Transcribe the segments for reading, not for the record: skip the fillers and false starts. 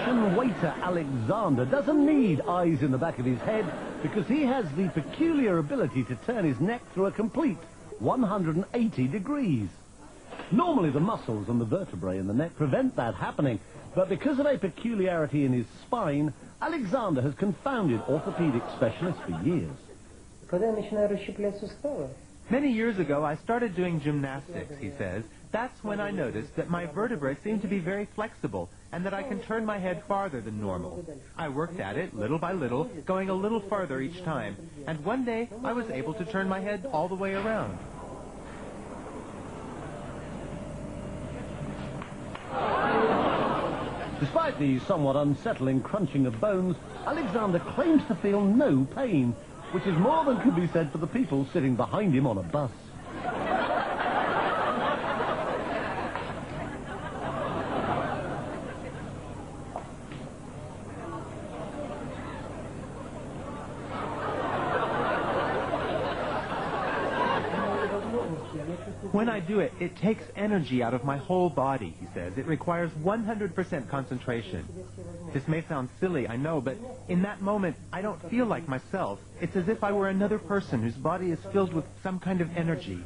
Russian waiter Alexander doesn't need eyes in the back of his head because he has the peculiar ability to turn his neck through a complete 180 degrees. Normally the muscles and the vertebrae in the neck prevent that happening, but because of a peculiarity in his spine, Alexander has confounded orthopedic specialists for years. Many years ago, I started doing gymnastics, he says. That's when I noticed that my vertebrae seem to be very flexible and that I can turn my head farther than normal. I worked at it little by little, going a little farther each time, and one day I was able to turn my head all the way around. Despite the somewhat unsettling crunching of bones, Alexander claims to feel no pain, which is more than can be said for the people sitting behind him on a bus. When I do it, it takes energy out of my whole body, he says. It requires 100% concentration. This may sound silly, I know, but in that moment, I don't feel like myself. It's as if I were another person whose body is filled with some kind of energy.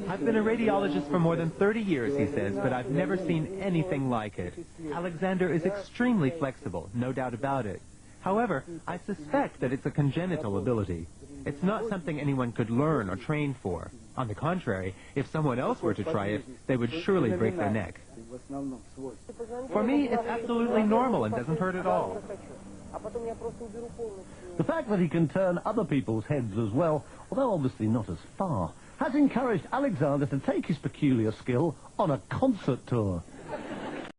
I've been a radiologist for more than 30 years, he says, but I've never seen anything like it. Alexander is extremely flexible, no doubt about it. However, I suspect that it's a congenital ability. It's not something anyone could learn or train for. On the contrary, if someone else were to try it, they would surely break their neck. For me, it's absolutely normal and doesn't hurt at all. The fact that he can turn other people's heads as well, although obviously not as far, has encouraged Alexander to take his peculiar skill on a concert tour.